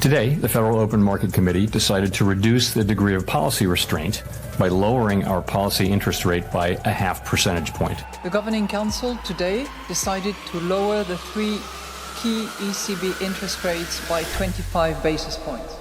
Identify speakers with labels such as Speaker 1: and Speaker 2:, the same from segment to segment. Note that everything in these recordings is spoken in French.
Speaker 1: Today, the Federal Open Market Committee decided to reduce the degree of policy restraint by lowering our policy interest rate by a half percentage point.
Speaker 2: The Governing Council today decided to lower the three key ECB interest rates by 25 basis points.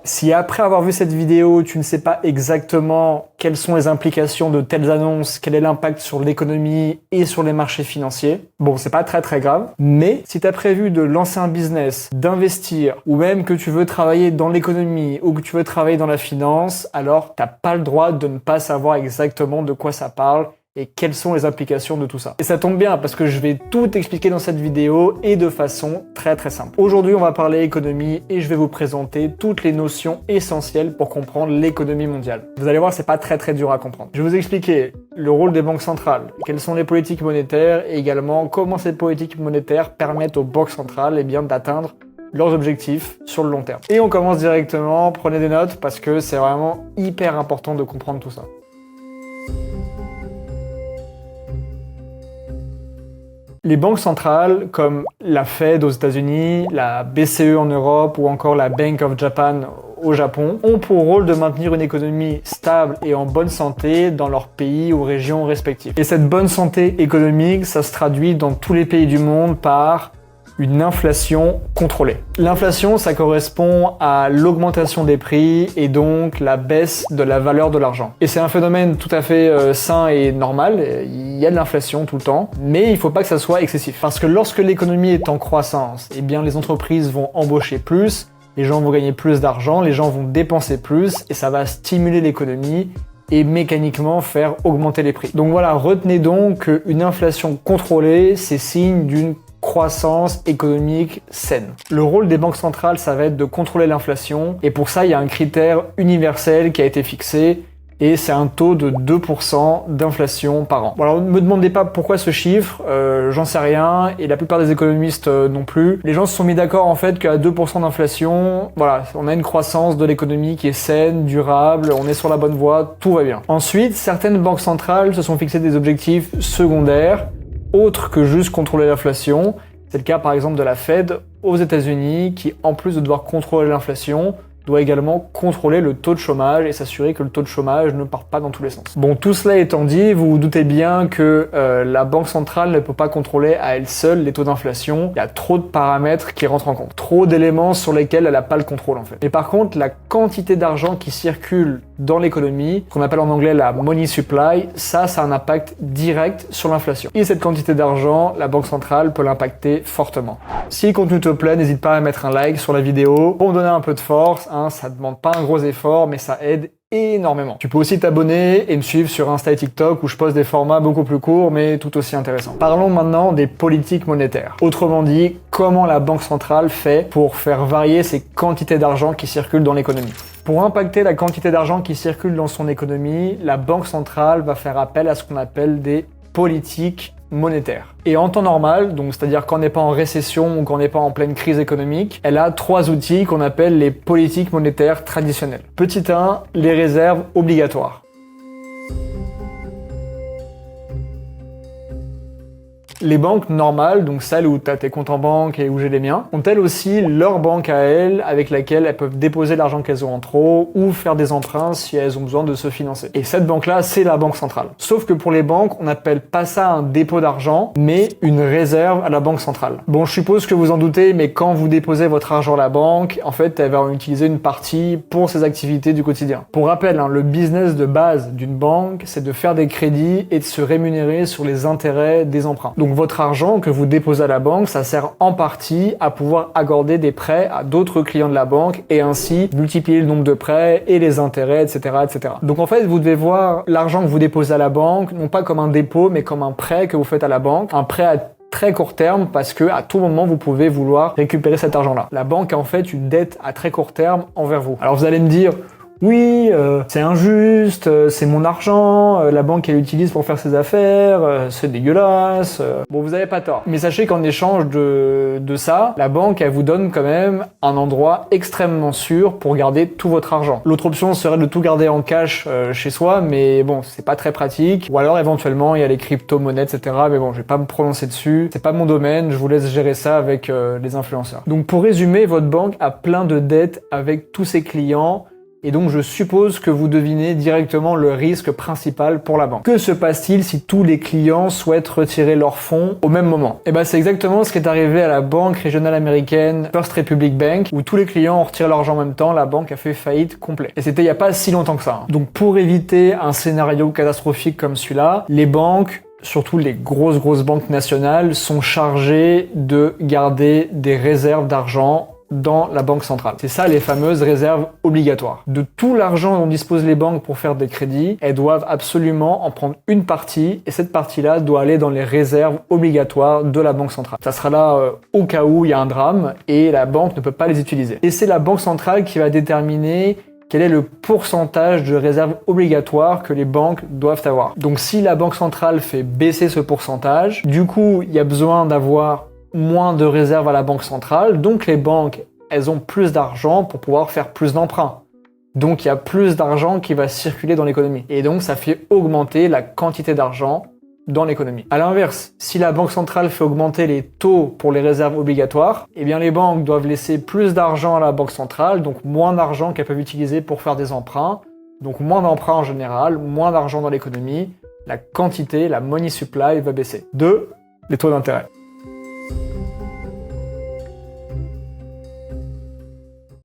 Speaker 3: Si après avoir vu cette vidéo, tu ne sais pas exactement quelles sont les implications de telles annonces, quel est l'impact sur l'économie et sur les marchés financiers, bon, c'est pas très grave. Mais si tu as prévu de lancer un business, d'investir, ou même que tu veux travailler dans l'économie ou que tu veux travailler dans la finance, alors t'as pas le droit de ne pas savoir exactement de quoi ça parle et quelles sont les implications de tout ça. Et ça tombe bien parce que je vais tout expliquer dans cette vidéo et de façon très simple. Aujourd'hui, on va parler économie et je vais vous présenter toutes les notions essentielles pour comprendre l'économie mondiale. Vous allez voir, c'est pas très dur à comprendre. Je vais vous expliquer le rôle des banques centrales, quelles sont les politiques monétaires et également comment ces politiques monétaires permettent aux banques centrales d'atteindre leurs objectifs sur le long terme. Et on commence directement, prenez des notes parce que c'est vraiment hyper important de comprendre tout ça. Les banques centrales, comme la Fed aux États-Unis, la BCE en Europe ou encore la Bank of Japan au Japon, ont pour rôle de maintenir une économie stable et en bonne santé dans leur pays ou régions respectives. Et cette bonne santé économique, ça se traduit dans tous les pays du monde par une inflation contrôlée. L'inflation, ça correspond à l'augmentation des prix et donc la baisse de la valeur de l'argent. Et c'est un phénomène tout à fait sain et normal, il y a de l'inflation tout le temps, mais il ne faut pas que ça soit excessif. Parce que lorsque l'économie est en croissance, eh bien les entreprises vont embaucher plus, les gens vont gagner plus d'argent, les gens vont dépenser plus et ça va stimuler l'économie et mécaniquement faire augmenter les prix. Donc voilà, retenez donc qu'une inflation contrôlée, c'est signe d'une croissance économique saine. Le rôle des banques centrales, ça va être de contrôler l'inflation et pour ça, il y a un critère universel qui a été fixé et c'est un taux de 2% d'inflation par an. Bon, alors ne me demandez pas pourquoi ce chiffre, j'en sais rien et la plupart des économistes non plus. Les gens se sont mis d'accord en fait qu'à 2% d'inflation, voilà, on a une croissance de l'économie qui est saine, durable, on est sur la bonne voie, tout va bien. Ensuite, certaines banques centrales se sont fixées des objectifs secondaires autre que juste contrôler l'inflation. C'est le cas par exemple de la Fed aux États-Unis qui, en plus de devoir contrôler l'inflation, doit également contrôler le taux de chômage et s'assurer que le taux de chômage ne parte pas dans tous les sens. Bon, tout cela étant dit, vous vous doutez bien que la banque centrale ne peut pas contrôler à elle seule les taux d'inflation. Il y a trop de paramètres qui rentrent en compte, trop d'éléments sur lesquels elle n'a pas le contrôle en fait. Mais par contre, la quantité d'argent qui circule dans l'économie, qu'on appelle en anglais la money supply, ça a un impact direct sur l'inflation. Et cette quantité d'argent, la banque centrale peut l'impacter fortement. Si le contenu te plaît, n'hésite pas à mettre un like sur la vidéo pour me donner un peu de force. Ça demande pas un gros effort, mais ça aide énormément. Tu peux aussi t'abonner et me suivre sur Insta et TikTok où je poste des formats beaucoup plus courts mais tout aussi intéressants. Parlons maintenant des politiques monétaires. Autrement dit, comment la banque centrale fait pour faire varier ces quantités d'argent qui circulent dans l'économie. Pour impacter la quantité d'argent qui circule dans son économie, la banque centrale va faire appel à ce qu'on appelle des politiques monétaire. Et en temps normal, donc c'est-à-dire quand on n'est pas en récession ou quand on n'est pas en pleine crise économique, elle a trois outils qu'on appelle les politiques monétaires traditionnelles. Petit 1, les réserves obligatoires. Les banques normales, donc celles où tu as tes comptes en banque et où j'ai les miens, ont elles aussi leur banque à elles avec laquelle elles peuvent déposer l'argent qu'elles ont en trop ou faire des emprunts si elles ont besoin de se financer. Et cette banque-là, c'est la banque centrale. Sauf que pour les banques, on n'appelle pas ça un dépôt d'argent, mais une réserve à la banque centrale. Bon, je suppose que vous en doutez, mais quand vous déposez votre argent à la banque, en fait, elle va en utiliser une partie pour ses activités du quotidien. Pour rappel, le business de base d'une banque, c'est de faire des crédits et de se rémunérer sur les intérêts des emprunts. Donc votre argent que vous déposez à la banque, ça sert en partie à pouvoir accorder des prêts à d'autres clients de la banque et ainsi multiplier le nombre de prêts et les intérêts, etc., etc. Donc en fait, vous devez voir l'argent que vous déposez à la banque, non pas comme un dépôt, mais comme un prêt que vous faites à la banque, un prêt à très court terme parce que à tout moment vous pouvez vouloir récupérer cet argent-là. La banque a en fait une dette à très court terme envers vous. Alors vous allez me dire, oui, c'est injuste, c'est mon argent, la banque elle l'utilise pour faire ses affaires, c'est dégueulasse. Bon, vous avez pas tort. Mais sachez qu'en échange de ça, la banque elle vous donne quand même un endroit extrêmement sûr pour garder tout votre argent. L'autre option serait de tout garder en cash chez soi, mais bon, c'est pas très pratique. Ou alors éventuellement il y a les crypto-monnaies, etc. Mais bon, je vais pas me prononcer dessus. C'est pas mon domaine, je vous laisse gérer ça avec les influenceurs. Donc pour résumer, votre banque a plein de dettes avec tous ses clients. Et donc je suppose que vous devinez directement le risque principal pour la banque. Que se passe-t-il si tous les clients souhaitent retirer leurs fonds au même moment? Et ben c'est exactement ce qui est arrivé à la banque régionale américaine First Republic Bank, où tous les clients ont retiré leur argent en même temps, la banque a fait faillite complète. Et c'était il y a pas si longtemps que ça. Donc pour éviter un scénario catastrophique comme celui-là, les banques, surtout les grosses banques nationales, sont chargées de garder des réserves d'argent dans la banque centrale. C'est ça les fameuses réserves obligatoires. De tout l'argent dont disposent les banques pour faire des crédits, elles doivent absolument en prendre une partie et cette partie-là doit aller dans les réserves obligatoires de la banque centrale. Ça sera là au cas où il y a un drame et la banque ne peut pas les utiliser. Et c'est la banque centrale qui va déterminer quel est le pourcentage de réserves obligatoires que les banques doivent avoir. Donc si la banque centrale fait baisser ce pourcentage, du coup il y a besoin d'avoir moins de réserves à la banque centrale, donc les banques, elles ont plus d'argent pour pouvoir faire plus d'emprunts. Donc il y a plus d'argent qui va circuler dans l'économie. Et donc ça fait augmenter la quantité d'argent dans l'économie. À l'inverse, si la banque centrale fait augmenter les taux pour les réserves obligatoires, eh bien les banques doivent laisser plus d'argent à la banque centrale, donc moins d'argent qu'elles peuvent utiliser pour faire des emprunts, donc moins d'emprunts en général, moins d'argent dans l'économie, la quantité, la money supply va baisser. 2. Les taux d'intérêt.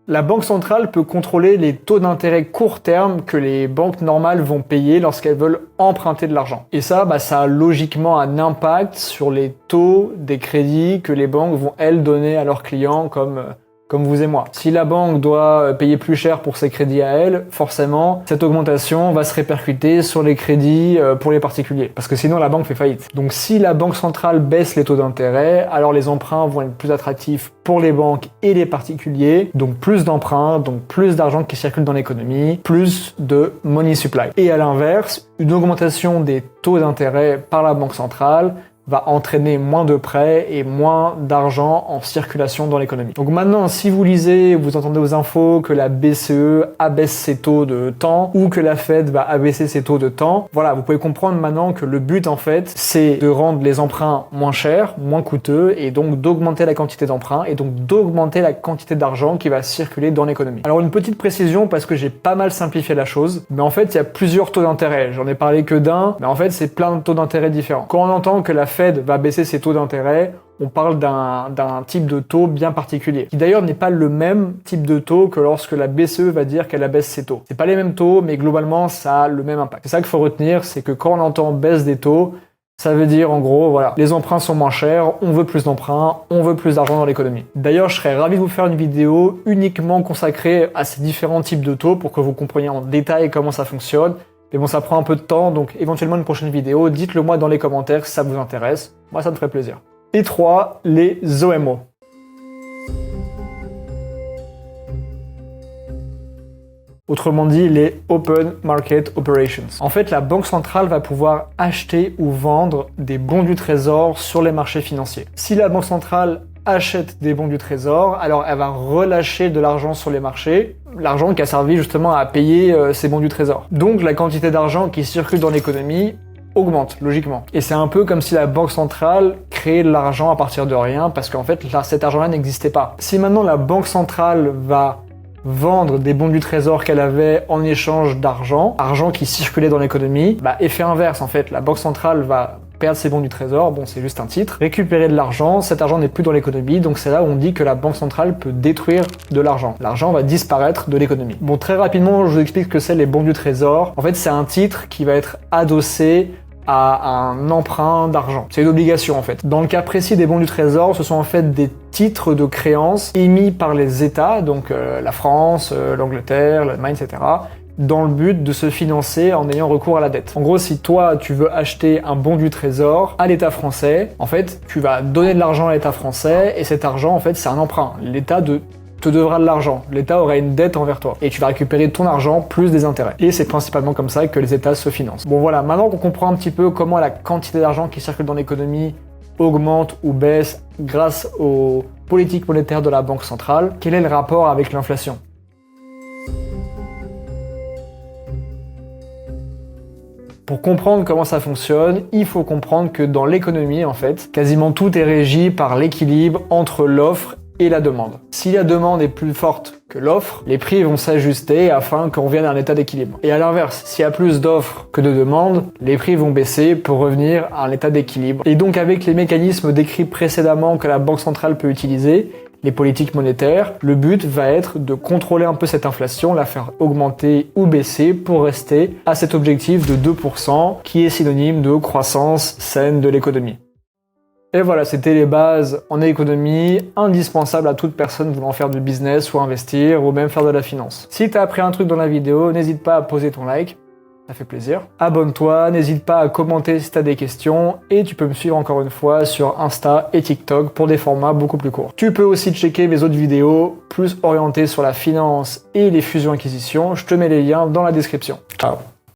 Speaker 3: La banque centrale peut contrôler les taux d'intérêt court terme que les banques normales vont payer lorsqu'elles veulent emprunter de l'argent. Et ça, ça a logiquement un impact sur les taux des crédits que les banques vont, elles, donner à leurs clients comme vous et moi. Si la banque doit payer plus cher pour ses crédits à elle, forcément, cette augmentation va se répercuter sur les crédits pour les particuliers. Parce que sinon, la banque fait faillite. Donc si la banque centrale baisse les taux d'intérêt, alors les emprunts vont être plus attractifs pour les banques et les particuliers. Donc plus d'emprunts, donc plus d'argent qui circule dans l'économie, plus de money supply. Et à l'inverse, une augmentation des taux d'intérêt par la banque centrale va entraîner moins de prêts et moins d'argent en circulation dans l'économie. Donc maintenant, si vous lisez, vous entendez aux infos que la BCE abaisse ses taux de temps ou que la Fed va abaisser ses taux de temps, voilà, vous pouvez comprendre maintenant que le but en fait, c'est de rendre les emprunts moins chers, moins coûteux et donc d'augmenter la quantité d'emprunts et donc d'augmenter la quantité d'argent qui va circuler dans l'économie. Alors une petite précision parce que j'ai pas mal simplifié la chose, mais en fait, il y a plusieurs taux d'intérêt. J'en ai parlé que d'un, mais en fait, c'est plein de taux d'intérêt différents. Quand on entend que la Fed va baisser ses taux d'intérêt, on parle d'un type de taux bien particulier, qui d'ailleurs n'est pas le même type de taux que lorsque la BCE va dire qu'elle abaisse ses taux. C'est pas les mêmes taux, mais globalement, ça a le même impact. C'est ça qu'il faut retenir, c'est que quand on entend baisse des taux, ça veut dire en gros, voilà, les emprunts sont moins chers, on veut plus d'emprunts, on veut plus d'argent dans l'économie. D'ailleurs, je serais ravi de vous faire une vidéo uniquement consacrée à ces différents types de taux pour que vous compreniez en détail comment ça fonctionne. Mais bon, ça prend un peu de temps, donc éventuellement une prochaine vidéo, dites-le moi dans les commentaires si ça vous intéresse. Moi, ça me ferait plaisir. Et 3, les OMO. Autrement dit, les Open Market Operations. En fait, la Banque centrale va pouvoir acheter ou vendre des bons du trésor sur les marchés financiers. Si la Banque centrale achète des bons du trésor, alors elle va relâcher de l'argent sur les marchés, l'argent qui a servi justement à payer ces bons du trésor. Donc la quantité d'argent qui circule dans l'économie augmente, logiquement. Et c'est un peu comme si la Banque centrale créait de l'argent à partir de rien, parce qu'en fait, là, cet argent-là n'existait pas. Si maintenant la Banque centrale va vendre des bons du trésor qu'elle avait en échange d'argent, argent qui circulait dans l'économie, effet inverse en fait, la Banque centrale va perdre ses bons du trésor, bon c'est juste un titre, récupérer de l'argent, cet argent n'est plus dans l'économie, donc c'est là où on dit que la Banque centrale peut détruire de l'argent. L'argent va disparaître de l'économie. Bon, très rapidement, je vous explique ce que c'est les bons du trésor. En fait, c'est un titre qui va être adossé à un emprunt d'argent. C'est une obligation en fait. Dans le cas précis des bons du trésor, ce sont en fait des titres de créances émis par les États, donc la France, l'Angleterre, l'Allemagne, etc., dans le but de se financer en ayant recours à la dette. En gros, si toi, tu veux acheter un bon du trésor à l'État français, en fait, tu vas donner de l'argent à l'État français et cet argent, en fait, c'est un emprunt. L'État te devra de l'argent. L'État aura une dette envers toi. Et tu vas récupérer ton argent plus des intérêts. Et c'est principalement comme ça que les États se financent. Bon voilà, maintenant qu'on comprend un petit peu comment la quantité d'argent qui circule dans l'économie augmente ou baisse grâce aux politiques monétaires de la Banque centrale, quel est le rapport avec l'inflation ? Pour comprendre comment ça fonctionne, il faut comprendre que dans l'économie, en fait, quasiment tout est régi par l'équilibre entre l'offre et la demande. Si la demande est plus forte que l'offre, les prix vont s'ajuster afin qu'on revienne à un état d'équilibre. Et à l'inverse, s'il y a plus d'offres que de demandes, les prix vont baisser pour revenir à un état d'équilibre. Et donc avec les mécanismes décrits précédemment que la Banque centrale peut utiliser, les politiques monétaires, le but va être de contrôler un peu cette inflation, la faire augmenter ou baisser pour rester à cet objectif de 2% qui est synonyme de croissance saine de l'économie. Et voilà, c'était les bases en économie, indispensables à toute personne voulant faire du business ou investir ou même faire de la finance. Si t'as appris un truc dans la vidéo, n'hésite pas à poser ton like, ça fait plaisir. Abonne-toi, n'hésite pas à commenter si t'as des questions et tu peux me suivre encore une fois sur Insta et TikTok pour des formats beaucoup plus courts. Tu peux aussi checker mes autres vidéos plus orientées sur la finance et les fusions-acquisitions, je te mets les liens dans la description. Ciao.